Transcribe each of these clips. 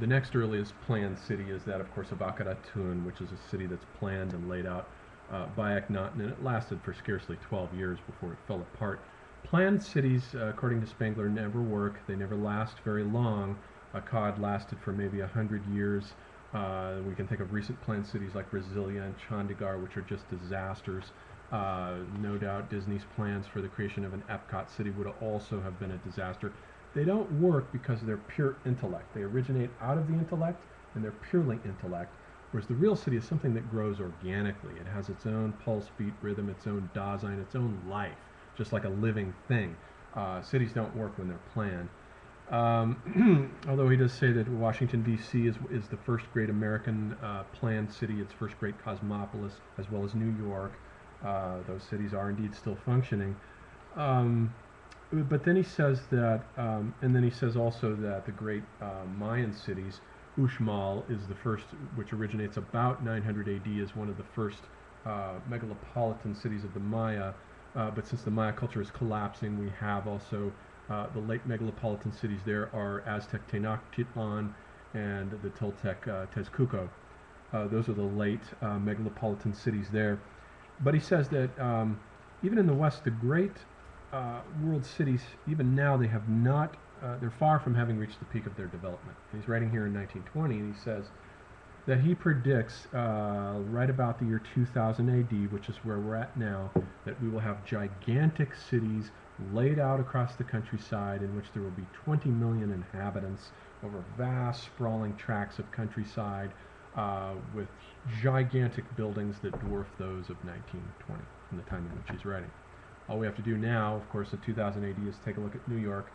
The next earliest planned city is that, of course, of Akhenaten, which is a city that's planned and laid out by Akhenaten, and it lasted for scarcely 12 years before it fell apart. Planned cities, according to Spengler, never work. They never last very long. Akkad lasted for maybe 100 years. We can think of recent planned cities like Brasilia and Chandigarh, which are just disasters. No doubt Disney's plans for the creation of an Epcot city would also have been a disaster. They don't work because they're pure intellect. They originate out of the intellect, and they're purely intellect, whereas the real city is something that grows organically. It has its own pulse, beat, rhythm, its own Dasein, its own life, just like a living thing. Cities don't work when they're planned. Although he does say that Washington, D.C. is the first great American planned city, its first great cosmopolis, as well as New York. Those cities are indeed still functioning. But then he says that, and then he says also that the great Mayan cities, Uxmal is the first, which originates about 900 AD, is one of the first megalopolitan cities of the Maya. But since the Maya culture is collapsing, we have also the late megalopolitan cities there are Aztec Tenochtitlan and the Toltec Tezcuco. Those are the late megalopolitan cities there. But he says that even in the West, the great world cities, even now, they have not, they're far from having reached the peak of their development. And he's writing here in 1920, and he says that he predicts right about the year 2000 AD, which is where we're at now, that we will have gigantic cities laid out across the countryside in which there will be 20 million inhabitants over vast sprawling tracts of countryside with gigantic buildings that dwarf those of 1920 from the time in which he's writing. All we have to do now, of course, in 2000 AD is take a look at New York,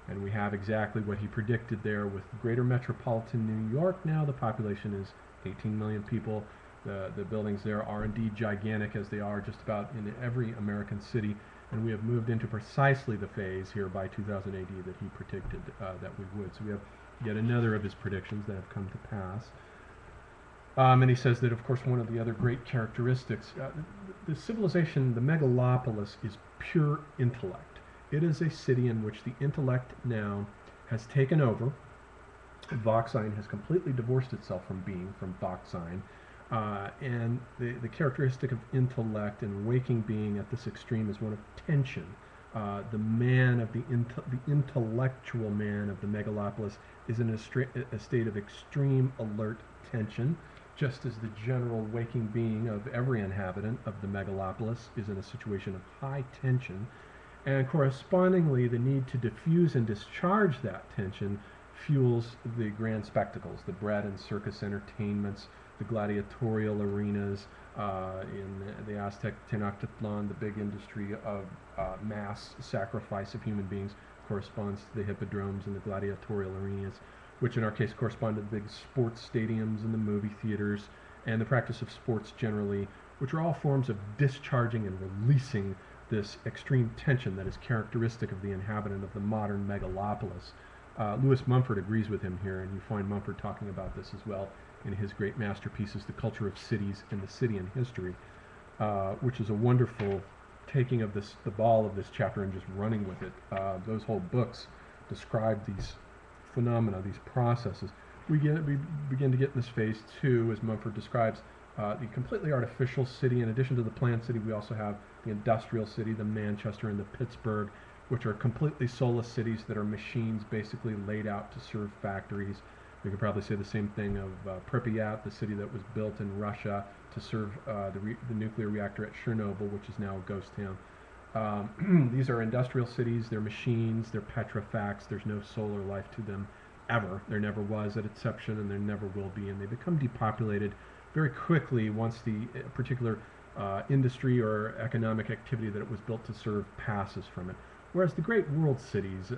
and we have exactly what he predicted there with greater metropolitan New York. Now the population is 18 million people. The buildings there are indeed gigantic, as they are just about in every American city, and we have moved into precisely the phase here by 2000 AD that he predicted that we would. So we have yet another of his predictions that have come to pass. And he says that, of course, one of the other great characteristics, the civilization, the megalopolis, is pure intellect. It is a city in which the intellect now has taken over. Voxine has completely divorced itself from being, from Voxine. And the characteristic of intellect and waking being at this extreme is one of tension. The man of the intellectual man of the megalopolis is in a state of extreme alert tension, just as the general waking being of every inhabitant of the megalopolis is in a situation of high tension, and correspondingly the need to diffuse and discharge that tension fuels the grand spectacles, the bread and circus entertainments, the gladiatorial arenas, in the Aztec Tenochtitlan, the big industry of mass sacrifice of human beings corresponds to the hippodromes and the gladiatorial arenas, which in our case correspond to the big sports stadiums and the movie theaters and the practice of sports generally, which are all forms of discharging and releasing this extreme tension that is characteristic of the inhabitant of the modern megalopolis. Lewis Mumford agrees with him here, and you find Mumford talking about this as well in his great masterpieces, The Culture of Cities and the City in History, which is a wonderful taking of the ball of this chapter and just running with it. Those whole books describe these phenomena, these processes. We begin to get in this phase two, as Mumford describes, the completely artificial city. In addition to the planned city, we also have the industrial city, the Manchester and the Pittsburgh, which are completely soulless cities that are machines basically laid out to serve factories. We could probably say the same thing of Pripyat, the city that was built in Russia to serve the nuclear reactor at Chernobyl, which is now a ghost town. These are industrial cities, they're machines, they're petrifacts, there's no soul or life to them ever. There never was at inception, and there never will be, and they become depopulated very quickly once the particular industry or economic activity that it was built to serve passes from it. Whereas the great world cities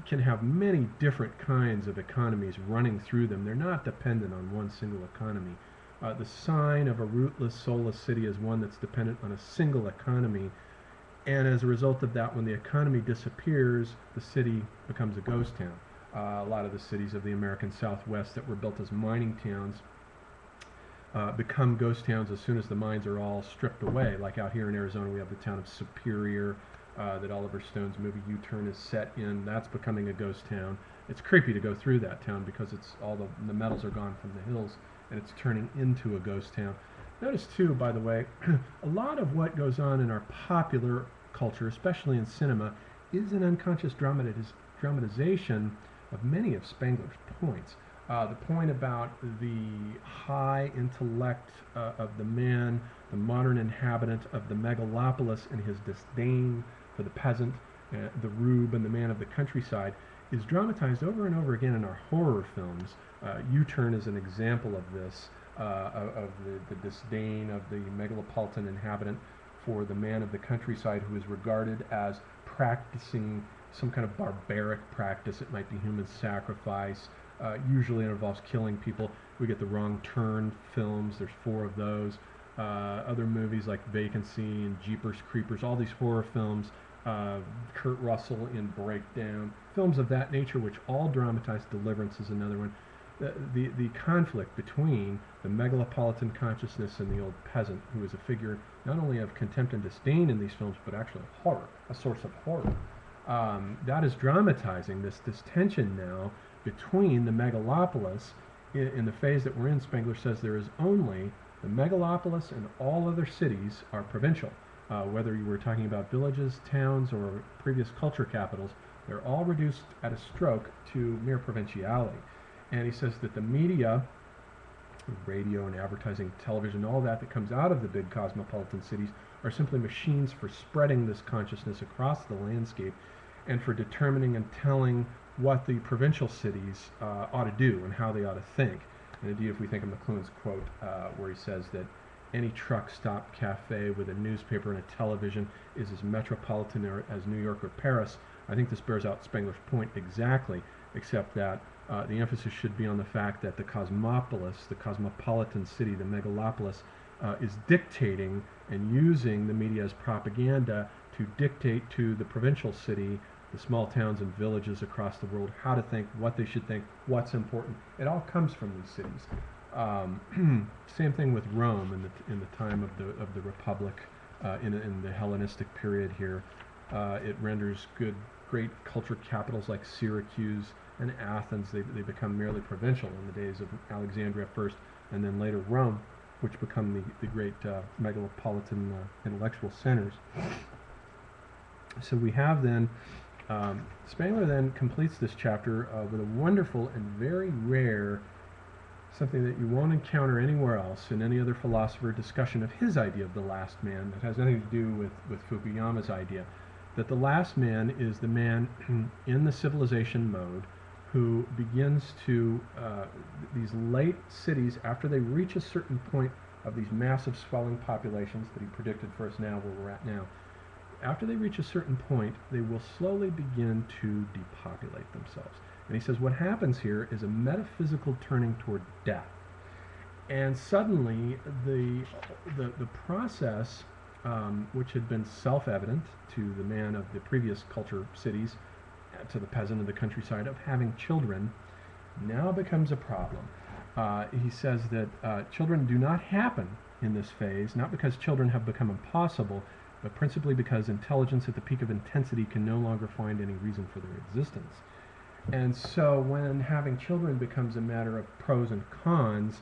can have many different kinds of economies running through them. They're not dependent on one single economy. The sign of a rootless, soulless city is one that's dependent on a single economy, and as a result of that, when the economy disappears, the city becomes a ghost town. A lot of the cities of the American Southwest that were built as mining towns become ghost towns as soon as the mines are all stripped away. Like out here in Arizona, we have the town of Superior that Oliver Stone's movie U-Turn is set in. That's becoming a ghost town. it's creepy to go through that town because it's all the metals are gone from the hills and it's turning into a ghost town. Notice too, by the way, a lot of what goes on in our popular culture, especially in cinema, is an unconscious dramatization of many of Spengler's points. The point about the high intellect of the man, the modern inhabitant of the megalopolis, and his disdain for the peasant, the rube, and the man of the countryside is dramatized over and over again in our horror films. U-Turn is an example of this, of the disdain of the megalopolitan inhabitant for the man of the countryside who is regarded as practicing some kind of barbaric practice. It might be human sacrifice. Usually it involves killing people. We get the Wrong Turn films. There's 4 of those. Other movies like Vacancy and Jeepers Creepers, all these horror films. Kurt Russell in Breakdown. Films of that nature which all dramatize deliverance is another one. The conflict between the megalopolitan consciousness and the old peasant, who is a figure not only of contempt and disdain in these films, but actually horror, a source of horror. That is dramatizing this tension now between the megalopolis. In the phase that we're in, Spengler says there is only the megalopolis, and all other cities are provincial. Whether you were talking about villages, towns, or previous culture capitals, they're all reduced at a stroke to mere provinciality. And he says that the media, radio and advertising, television, all that comes out of the big cosmopolitan cities are simply machines for spreading this consciousness across the landscape and for determining and telling what the provincial cities ought to do and how they ought to think. And indeed, if we think of McLuhan's quote where he says that any truck stop cafe with a newspaper and a television is as metropolitan as New York or Paris, I think this bears out Spengler's point exactly, except that the emphasis should be on the fact that the cosmopolis, the cosmopolitan city, the megalopolis, is dictating and using the media as propaganda to dictate to the provincial city, the small towns and villages across the world, how to think, what they should think, what's important. It all comes from these cities. Same thing with Rome in the time of the Republic, in the Hellenistic period here. It renders great culture capitals like Syracuse and Athens. They become merely provincial in the days of Alexandria first, and then later Rome, which become the great megalopolitan intellectual centers. So we have then, Spengler then completes this chapter with a wonderful and very rare, something that you won't encounter anywhere else in any other philosopher, discussion of his idea of the last man that has nothing to do with Fukuyama's idea, that the last man is the man in the civilization mode who begins to, these late cities, after they reach a certain point of these massive swelling populations that he predicted for us now, where we're at now, after they reach a certain point, they will slowly begin to depopulate themselves. And he says what happens here is a metaphysical turning toward death. And suddenly the process, which had been self-evident to the man of the previous culture cities, to the peasant of the countryside, of having children, now becomes a problem. He says that children do not happen in this phase, not because children have become impossible, but principally because intelligence at the peak of intensity can no longer find any reason for their existence. And so when having children becomes a matter of pros and cons,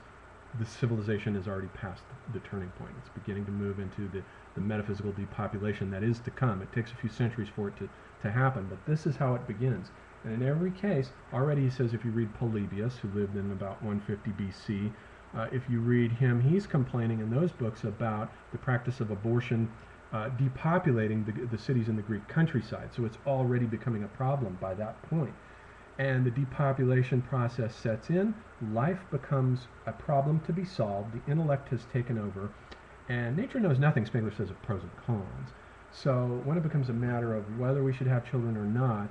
the civilization has already passed the turning point. It's beginning to move into the metaphysical depopulation that is to come. It takes a few centuries for it to happen, but this is how it begins. And in every case, already he says, if you read Polybius, who lived in about 150 BC, if you read him, he's complaining in those books about the practice of abortion depopulating the cities in the Greek countryside. So it's already becoming a problem by that point. And the depopulation process sets in, life becomes a problem to be solved, the intellect has taken over, and nature knows nothing, Spengler says, of pros and cons. So when it becomes a matter of whether we should have children or not,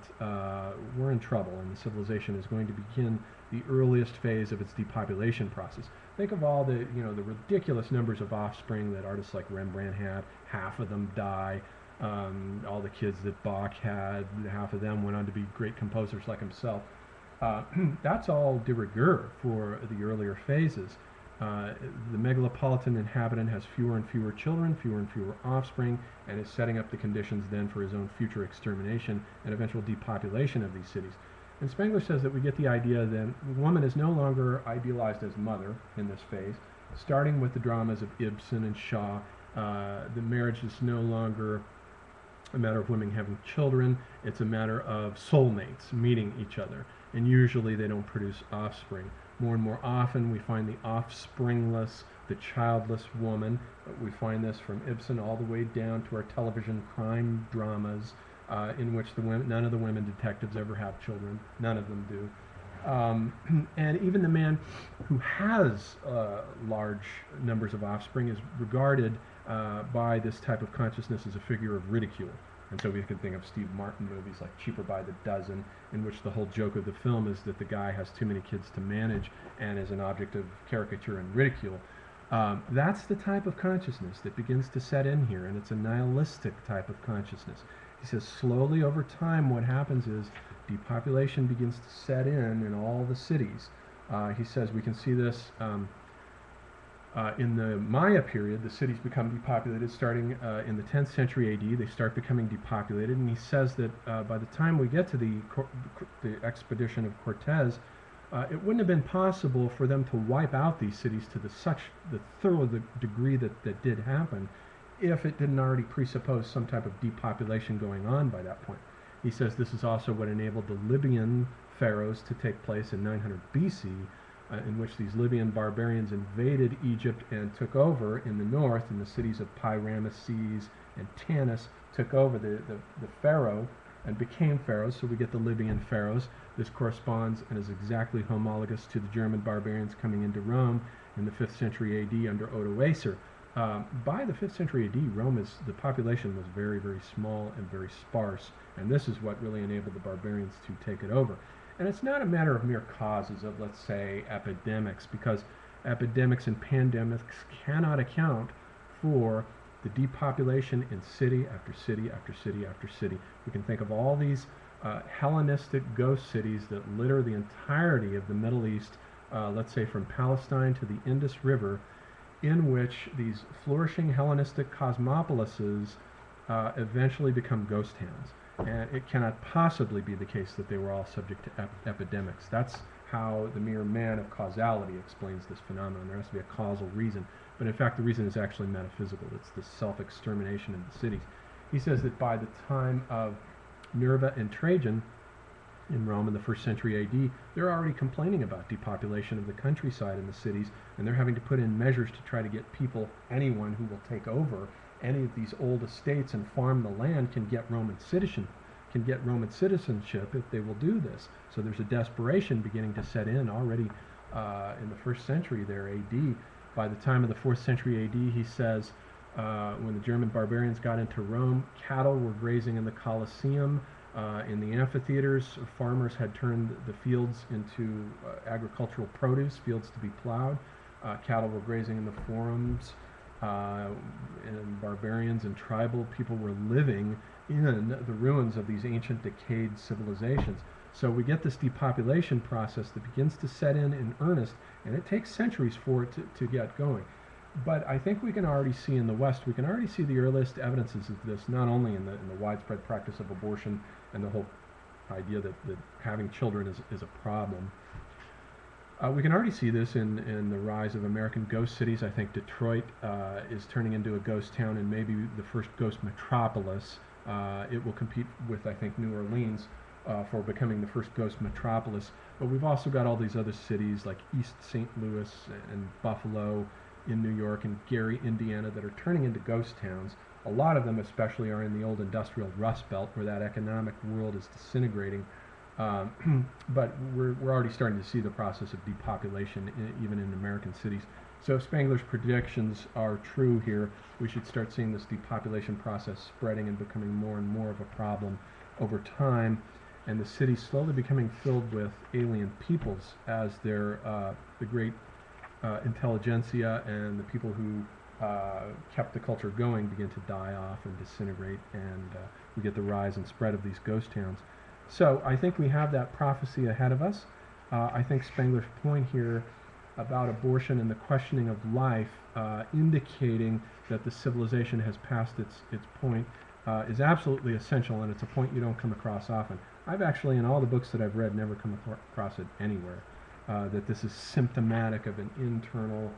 we're in trouble, and the civilization is going to begin the earliest phase of its depopulation process. Think of all the ridiculous numbers of offspring that artists like Rembrandt had. Half of them die. All the kids that Bach had, half of them went on to be great composers like himself. That's all de rigueur for the earlier phases. The megalopolitan inhabitant has fewer and fewer children, fewer and fewer offspring, and is setting up the conditions then for his own future extermination and eventual depopulation of these cities. And Spengler says that we get the idea that woman is no longer idealized as mother in this phase, starting with the dramas of Ibsen and Shaw. The marriage is no longer a matter of women having children. It's a matter of soulmates meeting each other. And usually they don't produce offspring. More and more often we find the offspringless, the childless woman. We find this from Ibsen all the way down to our television crime dramas, in which none of the women detectives ever have children. None of them do. And even the man who has large numbers of offspring is regarded by this type of consciousness as a figure of ridicule. And so we can think of Steve Martin movies like Cheaper by the Dozen, in which the whole joke of the film is that the guy has too many kids to manage and is an object of caricature and ridicule. That's the type of consciousness that begins to set in here, and it's a nihilistic type of consciousness. He says slowly over time what happens is depopulation begins to set in all the cities. He says we can see this in the Maya period. The cities become depopulated starting in the 10th century AD. They start becoming depopulated, and he says that by the time we get to the expedition of Cortez, it wouldn't have been possible for them to wipe out these cities to the thorough degree that did happen if it didn't already presuppose some type of depopulation going on by that point. He says this is also what enabled the Libyan pharaohs to take place in 900 BC, in which these Libyan barbarians invaded Egypt and took over in the north, and the cities of Pi-Ramesses and Tanis took over the pharaoh and became pharaohs, so we get the Libyan pharaohs. This corresponds and is exactly homologous to the German barbarians coming into Rome in the 5th century AD under Odoacer. By the 5th century AD, the population was very, very small and very sparse, and this is what really enabled the barbarians to take it over. And it's not a matter of mere causes of, let's say, epidemics, because epidemics and pandemics cannot account for the depopulation in city after city after city after city. We can think of all these Hellenistic ghost cities that litter the entirety of the Middle East, let's say from Palestine to the Indus River, in which these flourishing Hellenistic cosmopolises eventually become ghost towns. And it cannot possibly be the case that they were all subject to epidemics. That's how the mere man of causality explains this phenomenon. There has to be a causal reason. But in fact, the reason is actually metaphysical. It's the self-extermination of the cities. He says that by the time of Nerva and Trajan in Rome in the 1st century AD, they're already complaining about depopulation of the countryside and the cities, and they're having to put in measures to try to get people, anyone who will take over any of these old estates and farm the land can get Roman citizenship if they will do this. So there's a desperation beginning to set in already in the 1st century there AD. By the time of the 4th century AD, he says, when the German barbarians got into Rome, cattle were grazing in the Colosseum. In the amphitheaters, farmers had turned the fields into agricultural produce, fields to be plowed. Cattle were grazing in the forums, and barbarians and tribal people were living in the ruins of these ancient decayed civilizations. So we get this depopulation process that begins to set in earnest, and it takes centuries for it to get going. But I think we can already see in the West, we can already see the earliest evidences of this, not only in the widespread practice of abortion and the whole idea that having children is a problem. We can already see this in the rise of American ghost cities. I think Detroit is turning into a ghost town and maybe the first ghost metropolis. It will compete with, I think, New Orleans for becoming the first ghost metropolis. But we've also got all these other cities like East St. Louis and Buffalo in New York and Gary, Indiana, that are turning into ghost towns. A lot of them especially are in the old industrial Rust Belt where that economic world is disintegrating. But we're already starting to see the process of depopulation even in American cities. So if Spengler's predictions are true here, we should start seeing this depopulation process spreading and becoming more and more of a problem over time, and the cities slowly becoming filled with alien peoples as the great intelligentsia and the people who kept the culture going begin to die off and disintegrate, and we get the rise and spread of these ghost towns. So I think we have that prophecy ahead of us. I think Spengler's point here about abortion and the questioning of life, indicating that the civilization has passed its point, is absolutely essential, and it's a point you don't come across often. I've actually, in all the books that I've read, never come across it anywhere, that this is symptomatic of an internal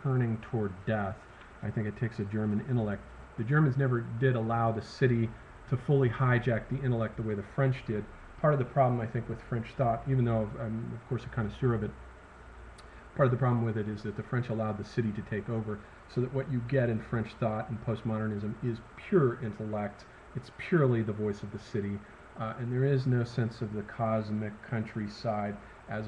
turning toward death. I think it takes a German intellect. The Germans never did allow the city to fully hijack the intellect the way the French did. Part of the problem, I think, with French thought, even though I'm, of course, a connoisseur of it, part of the problem with it is that the French allowed the city to take over, so that what you get in French thought and postmodernism is pure intellect. It's purely the voice of the city, and there is no sense of the cosmic countryside.